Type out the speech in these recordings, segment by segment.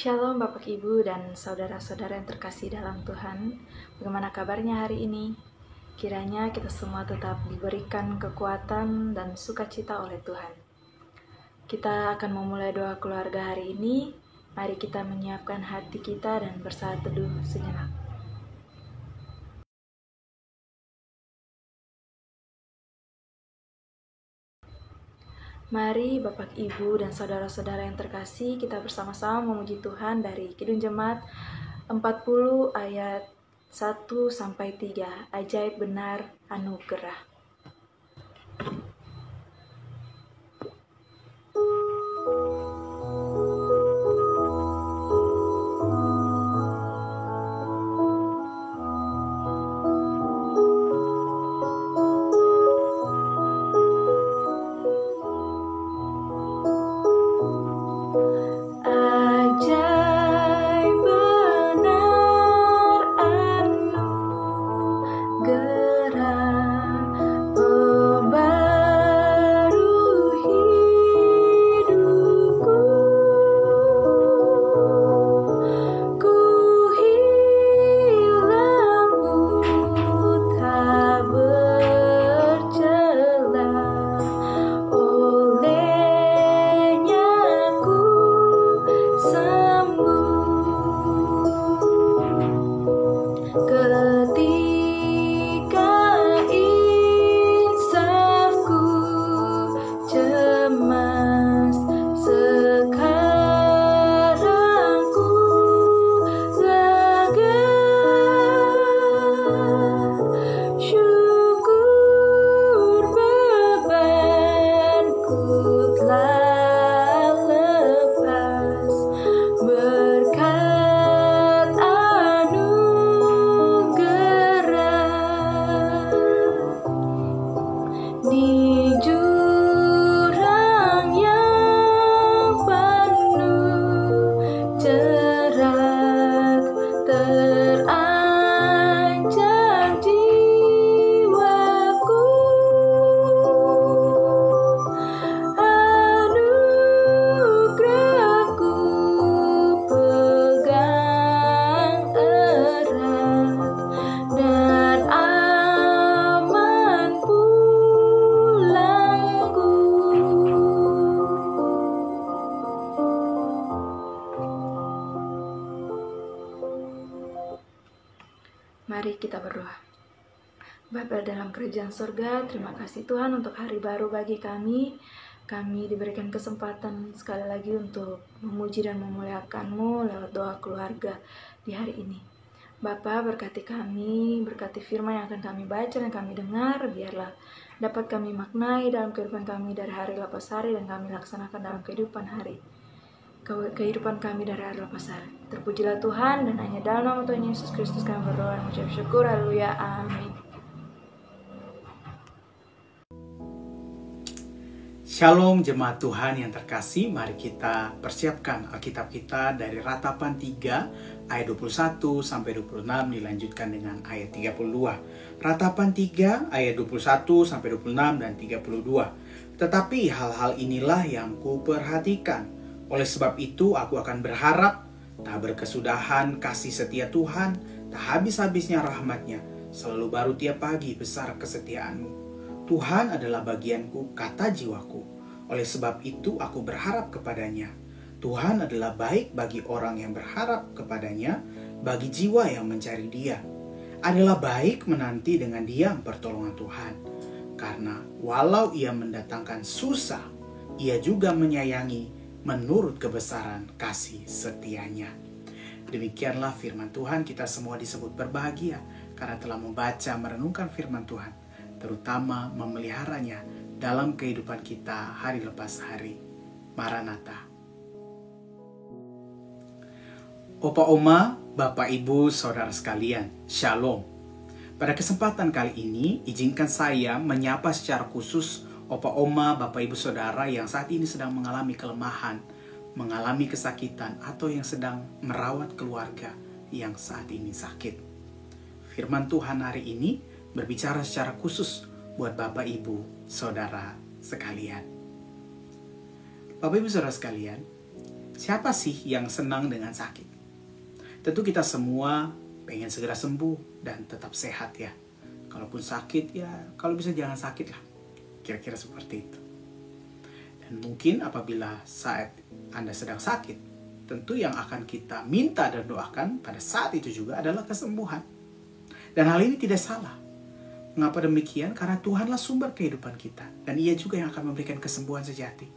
Shalom Bapak Ibu dan saudara-saudara yang terkasih dalam Tuhan. Bagaimana kabarnya hari ini? Kiranya kita semua tetap diberikan kekuatan dan sukacita oleh Tuhan. Kita akan memulai doa keluarga hari ini. Mari kita menyiapkan hati kita dan bersaat teduh sejenak. Mari Bapak Ibu dan saudara-saudara yang terkasih, kita bersama-sama memuji Tuhan dari Kidung Jemaat 40 ayat 1-3. Ajaib benar anugerah. Mari kita berdoa. Bapa dalam kerajaan surga, terima kasih Tuhan untuk hari baru bagi kami. Kami diberikan kesempatan sekali lagi untuk memuji dan memuliakan-Mu lewat doa keluarga di hari ini. Bapa, berkati kami, berkati firman yang akan kami baca dan kami dengar, biarlah dapat kami maknai dalam kehidupan kami dari hari lepas hari dan kami laksanakan dalam kehidupan kami dari hari lepas hari. Terpujilah Tuhan, dan hanya dalam nama Tuhan Yesus Kristus kami berdoa dan mengucap syukur. Haleluya, amin. Shalom jemaat Tuhan yang terkasih, mari kita persiapkan Alkitab kita dari Ratapan 3 ayat 21-26 dilanjutkan dengan ayat 32. Ratapan 3 ayat 21-26 dan 32. Tetapi hal-hal inilah yang kuperhatikan. Oleh sebab itu aku akan berharap, tak berkesudahan kasih setia Tuhan, tak habis-habisnya rahmat-Nya, selalu baru tiap pagi besar kesetiaan-Mu. Tuhan adalah bagianku, kata jiwaku. Oleh sebab itu aku berharap kepadanya. Tuhan adalah baik bagi orang yang berharap kepadanya, bagi jiwa yang mencari Dia. Adalah baik menanti dengan diam pertolongan Tuhan. Karena walau Ia mendatangkan susah, Ia juga menyayangi menurut kebesaran kasih setia-Nya. Demikianlah firman Tuhan, kita semua disebut berbahagia karena telah membaca merenungkan firman Tuhan, terutama memeliharanya dalam kehidupan kita hari lepas hari. Maranatha. Opa Oma, Bapak Ibu, Saudara sekalian, Shalom. Pada kesempatan kali ini, izinkan saya menyapa secara khusus Opa Oma, Bapak Ibu Saudara yang saat ini sedang mengalami kelemahan, mengalami kesakitan, atau yang sedang merawat keluarga yang saat ini sakit. Firman Tuhan hari ini berbicara secara khusus buat Bapak Ibu Saudara sekalian. Bapak Ibu Saudara sekalian, Siapa sih yang senang dengan sakit? Tentu kita semua pengen segera sembuh dan tetap sehat ya. Kalaupun sakit ya, kalau bisa jangan sakit lah. Kira-kira seperti itu. Dan mungkin apabila saat Anda sedang sakit, tentu yang akan kita minta dan doakan pada saat itu juga adalah kesembuhan. Dan hal ini tidak salah. Mengapa demikian? Karena Tuhanlah sumber kehidupan kita. Dan Ia juga yang akan memberikan kesembuhan sejati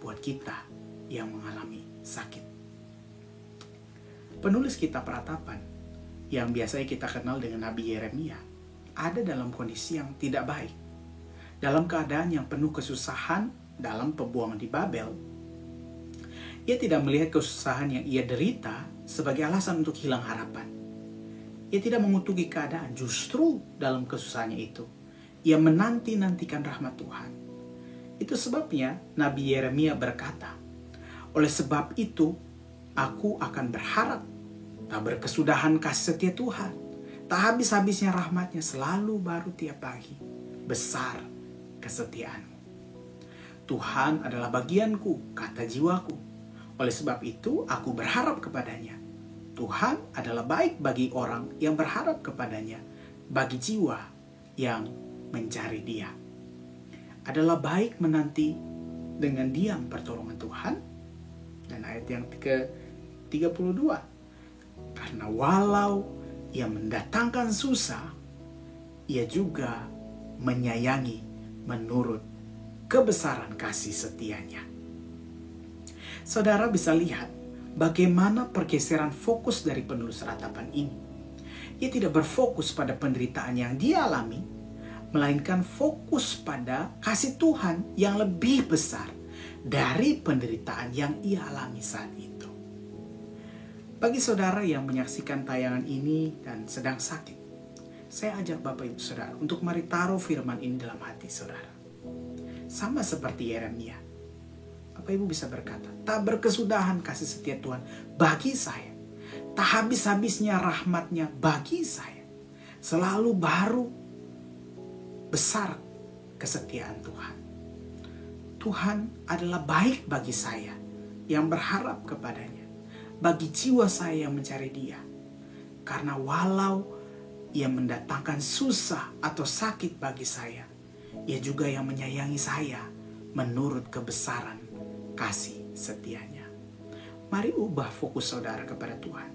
buat kita yang mengalami sakit. Penulis kitab Ratapan yang biasanya kita kenal dengan Nabi Yeremia ada dalam kondisi yang tidak baik. Dalam keadaan yang penuh kesusahan dalam pembuangan di Babel, ia tidak melihat kesusahan yang ia derita sebagai alasan untuk hilang harapan. Ia tidak mengutuki keadaan, justru dalam kesusahannya itu, ia menanti-nantikan rahmat Tuhan. Itu sebabnya Nabi Yeremia berkata, oleh sebab itu, aku akan berharap, tak berkesudahan kasih setia Tuhan, tak habis-habisnya rahmatnya selalu baru tiap pagi, besar kesetiaanmu. Tuhan adalah bagianku, kata jiwaku. Oleh sebab itu, aku berharap kepadanya. Tuhan adalah baik bagi orang yang berharap kepadanya, bagi jiwa yang mencari Dia. Adalah baik menanti dengan diam pertolongan Tuhan. Dan ayat yang ke-32. Karena walau ia mendatangkan susah, ia juga menyayangi menurut kebesaran kasih setianya. Saudara bisa lihat bagaimana pergeseran fokus dari penulis Ratapan ini. Ia tidak berfokus pada penderitaan yang dia alami, melainkan fokus pada kasih Tuhan yang lebih besar dari penderitaan yang ia alami saat itu. Bagi saudara yang menyaksikan tayangan ini dan sedang sakit, saya ajak Bapak Ibu Saudara untuk mari taruh firman ini dalam hati saudara. Sama seperti Yeremia, Bapak Ibu bisa berkata, tak berkesudahan kasih setia Tuhan bagi saya, tak habis-habisnya rahmatnya bagi saya, selalu baru besar kesetiaan Tuhan. Tuhan adalah baik bagi saya yang berharap kepadanya, bagi jiwa saya yang mencari Dia. Karena walau Ia mendatangkan susah atau sakit bagi saya, Ia juga yang menyayangi saya menurut kebesaran kasih setianya. Mari ubah fokus saudara kepada Tuhan.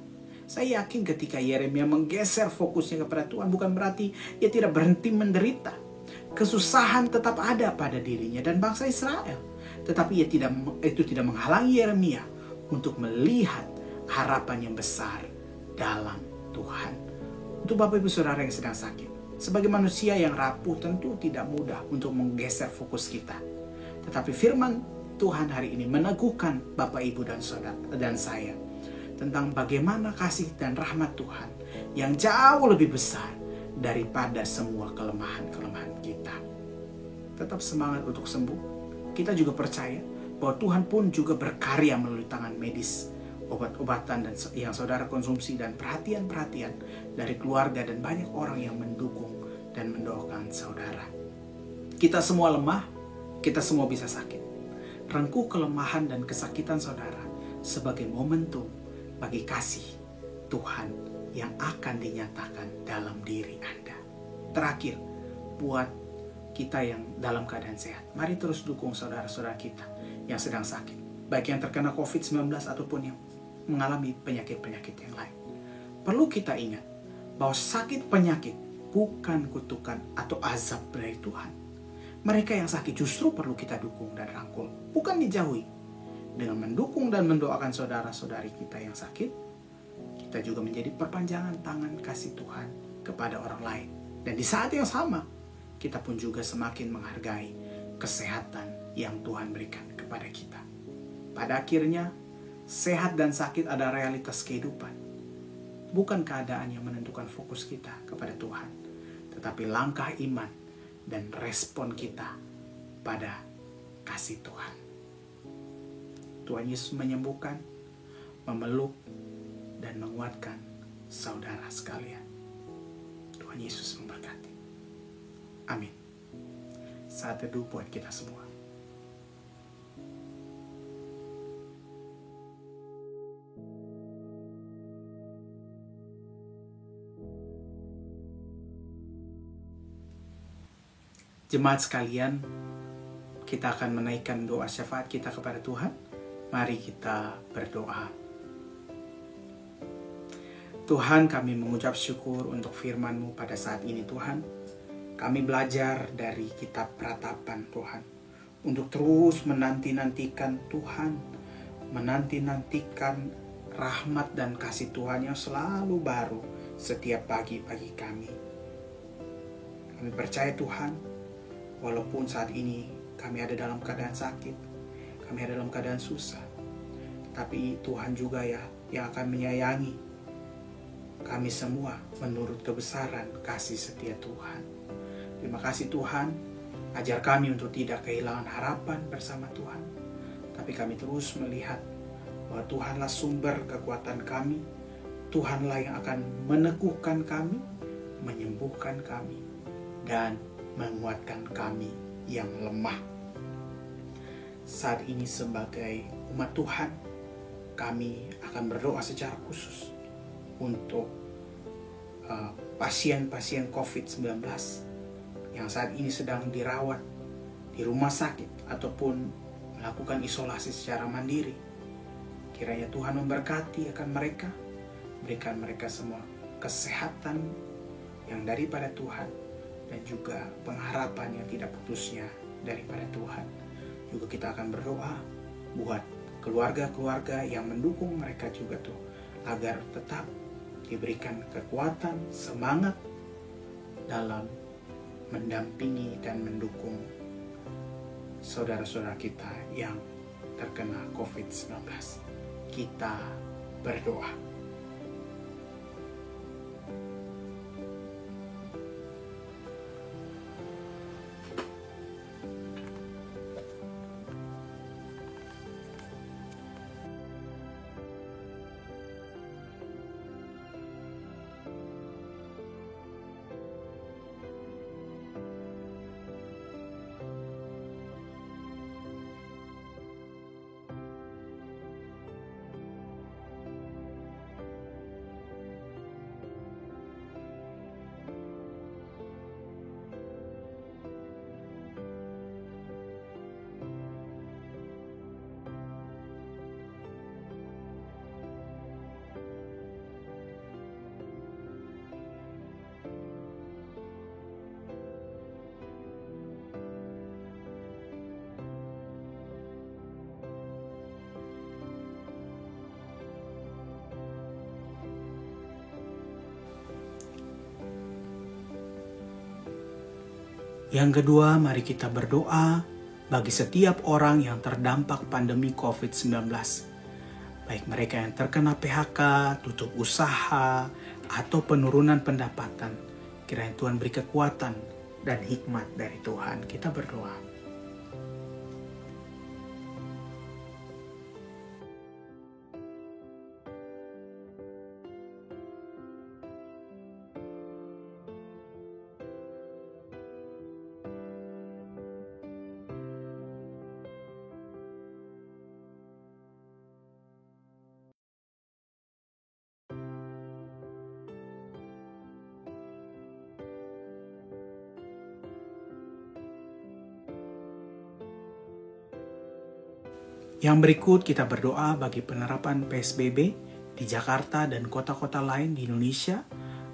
Saya yakin ketika Yeremia menggeser fokusnya kepada Tuhan, bukan berarti ia tidak berhenti menderita. Kesusahan tetap ada pada dirinya dan bangsa Israel. Tetapi itu tidak menghalangi Yeremia untuk melihat harapan yang besar dalam Tuhan. Untuk Bapak Ibu Saudara yang sedang sakit, sebagai manusia yang rapuh tentu tidak mudah untuk menggeser fokus kita. Tetapi firman Tuhan hari ini meneguhkan Bapak Ibu dan Saudara dan saya tentang bagaimana kasih dan rahmat Tuhan yang jauh lebih besar daripada semua kelemahan-kelemahan kita. Tetap semangat untuk sembuh. Kita juga percaya bahwa Tuhan pun juga berkarya melalui tangan medis, obat-obatan dan yang saudara konsumsi, dan perhatian-perhatian dari keluarga dan banyak orang yang mendukung dan mendoakan saudara. Kita semua lemah, kita semua bisa sakit. Rengkuh kelemahan dan kesakitan saudara sebagai momentum bagi kasih Tuhan yang akan dinyatakan dalam diri Anda. Terakhir, buat kita yang dalam keadaan sehat, mari terus dukung saudara-saudara kita yang sedang sakit, baik yang terkena COVID-19 ataupun yang mengalami penyakit-penyakit yang lain. Perlu kita ingat bahwa sakit penyakit bukan kutukan atau azab dari Tuhan. Mereka yang sakit justru perlu kita dukung dan rangkul, bukan dijauhi. Dengan mendukung dan mendoakan saudara-saudari kita yang sakit, kita juga menjadi perpanjangan tangan kasih Tuhan kepada orang lain. Dan di saat yang sama, kita pun juga semakin menghargai kesehatan yang Tuhan berikan kepada kita. Pada akhirnya, sehat dan sakit adalah realitas kehidupan. Bukan keadaan yang menentukan fokus kita kepada Tuhan, tetapi langkah iman dan respon kita pada kasih Tuhan. Tuhan Yesus menyembuhkan, memeluk, dan menguatkan saudara sekalian. Tuhan Yesus memberkati. Amin. Saat teduh buat kita semua. Jemaat sekalian, kita akan menaikkan doa syafaat kita kepada Tuhan. Mari kita berdoa. Tuhan, kami mengucap syukur untuk firman-Mu pada saat ini Tuhan. Kami belajar dari kitab Ratapan Tuhan, untuk terus menanti-nantikan Tuhan, menanti-nantikan rahmat dan kasih Tuhan yang selalu baru setiap pagi bagi kami. Kami percaya Tuhan, walaupun saat ini kami ada dalam keadaan sakit, kami ada dalam keadaan susah, tapi Tuhan juga ya yang akan menyayangi kami semua menurut kebesaran kasih setia Tuhan. Terima kasih Tuhan, ajar kami untuk tidak kehilangan harapan bersama Tuhan, tapi kami terus melihat bahwa Tuhanlah sumber kekuatan kami, Tuhanlah yang akan meneguhkan kami, menyembuhkan kami, dan menguatkan kami yang lemah. Saat ini sebagai umat Tuhan, kami akan berdoa secara khusus untuk pasien-pasien COVID-19 yang saat ini sedang dirawat di rumah sakit ataupun melakukan isolasi secara mandiri. Kiranya Tuhan memberkati akan mereka, berikan mereka semua kesehatan yang daripada Tuhan, dan juga pengharapan yang tidak putusnya daripada Tuhan. Juga kita akan berdoa buat keluarga-keluarga yang mendukung mereka juga tuh, agar tetap diberikan kekuatan, semangat dalam mendampingi dan mendukung saudara-saudara kita yang terkena COVID-19. Kita berdoa. Yang kedua, mari kita berdoa bagi setiap orang yang terdampak pandemi COVID-19. Baik mereka yang terkena PHK, tutup usaha, atau penurunan pendapatan. Kiranya Tuhan beri kekuatan dan hikmat dari Tuhan. Kita berdoa. Yang berikut kita berdoa bagi penerapan PSBB di Jakarta dan kota-kota lain di Indonesia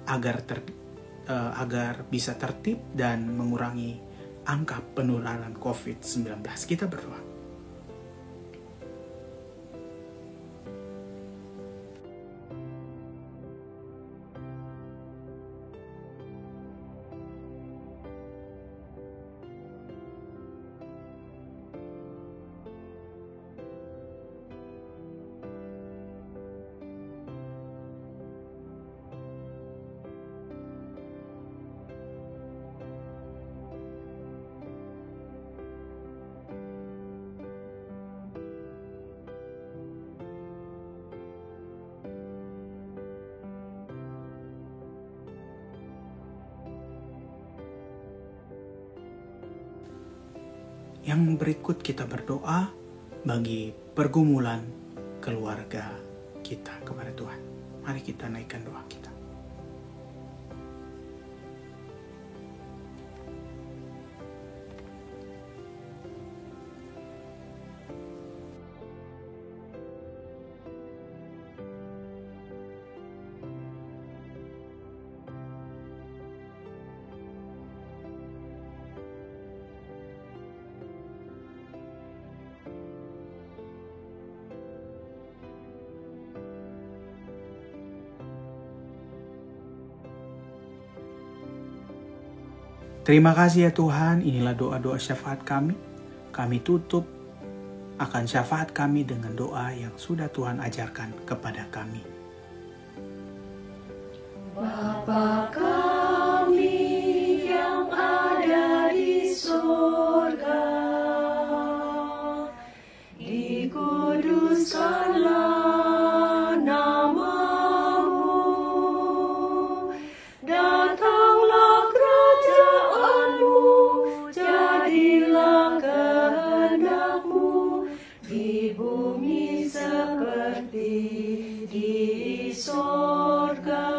agar bisa tertib dan mengurangi angka penularan COVID-19. Kita berdoa. Yang berikut kita berdoa bagi pergumulan keluarga kita kepada Tuhan. Mari kita naikkan doa kita. Terima kasih ya Tuhan, inilah doa-doa syafaat kami. Kami tutup akan syafaat kami dengan doa yang sudah Tuhan ajarkan kepada kami. Bapa kami yang ada di surga, dikuduskanlah namamu, datanglah kerajaanmu, jadilah kehendakmu di bumi seperti di surga.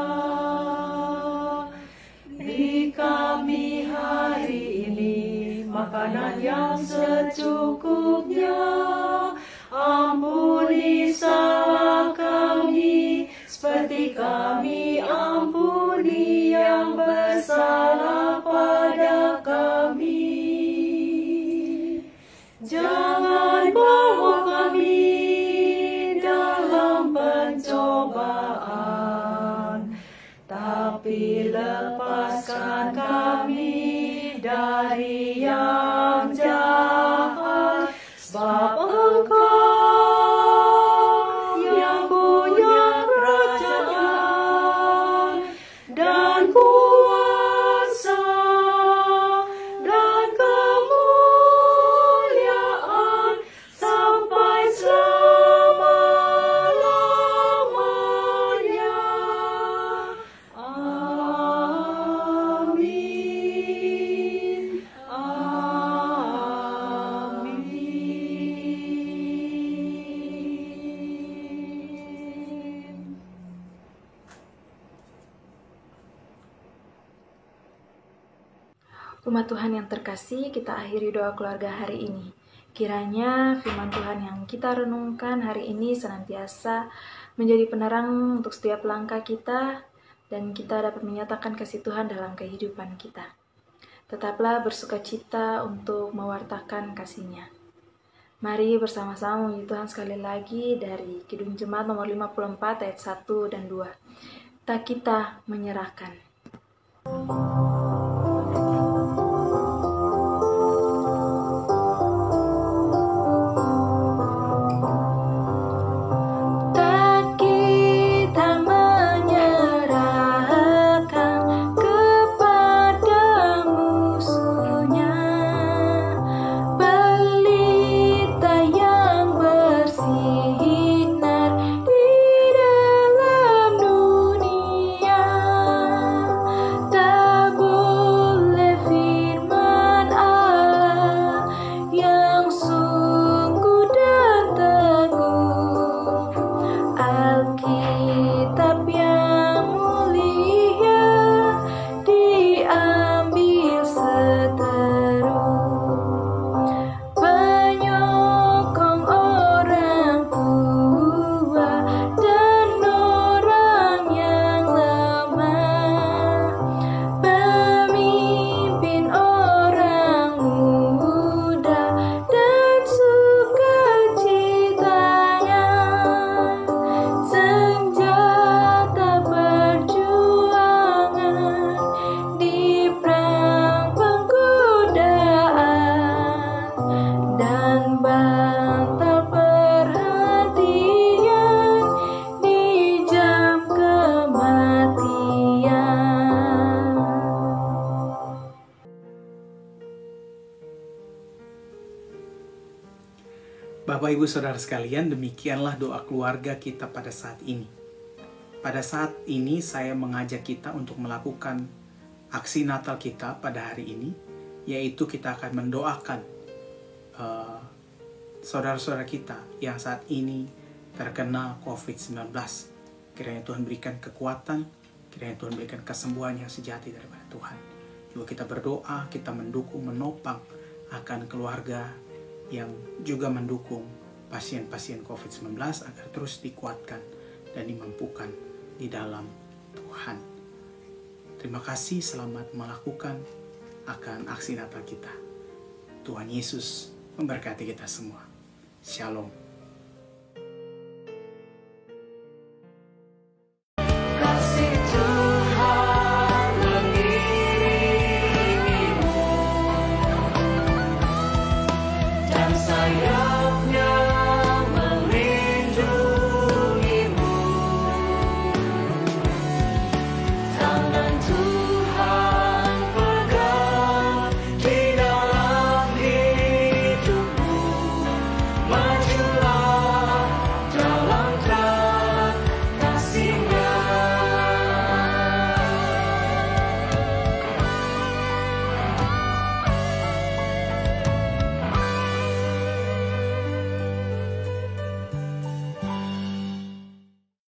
Beri kami hari ini makanan yang secukupnya, ampuni salah kami seperti kami ampuni yang bersalah pada kami. Jangan bawa kami dalam pencobaan, tapi lepaskan kami dari yang jahat, sebab Engkau yang punya kerajaan dan kuasa dan kemuliaan sampai selama-lamanya. Amin. Amin. Umat Tuhan yang terkasih, kita akhiri doa keluarga hari ini. Kiranya firman Tuhan yang kita renungkan hari ini senantiasa menjadi penerang untuk setiap langkah kita, dan kita dapat menyatakan kasih Tuhan dalam kehidupan kita. Tetaplah bersukacita untuk mewartakan kasih-Nya. Mari bersama-sama memuji Tuhan sekali lagi dari Kidung Jemaat nomor 54 ayat 1 dan 2. Tak kita menyerahkan. Tak kita menyerahkan kepada musuhnya, pelita yang bersinar di dalam dunia. Tak boleh firman Allah yang sungguh dan teguh, Alkitab yang mulia diambil seterus, penyokong orang tua dan orang yang lemah, pemimpin orang muda dan sukacitanya, senjata perjuangan di perang penggodaan, dan bantal perhatian di jam kematian. Bapak, Ibu, Saudara sekalian, demikianlah doa keluarga kita pada saat ini. Pada saat ini saya mengajak kita untuk melakukan aksi Natal kita pada hari ini, yaitu kita akan mendoakan saudara-saudara kita yang saat ini terkena COVID-19. Kiranya Tuhan berikan kekuatan, kiranya Tuhan berikan kesembuhan yang sejati daripada Tuhan. Juga kita berdoa, kita mendukung, menopang akan keluarga yang juga mendukung pasien-pasien COVID-19 agar terus dikuatkan dan dimampukan di dalam Tuhan. Terima kasih, selamat melakukan akan aksi Natal kita. Tuhan Yesus memberkati kita semua. Shalom.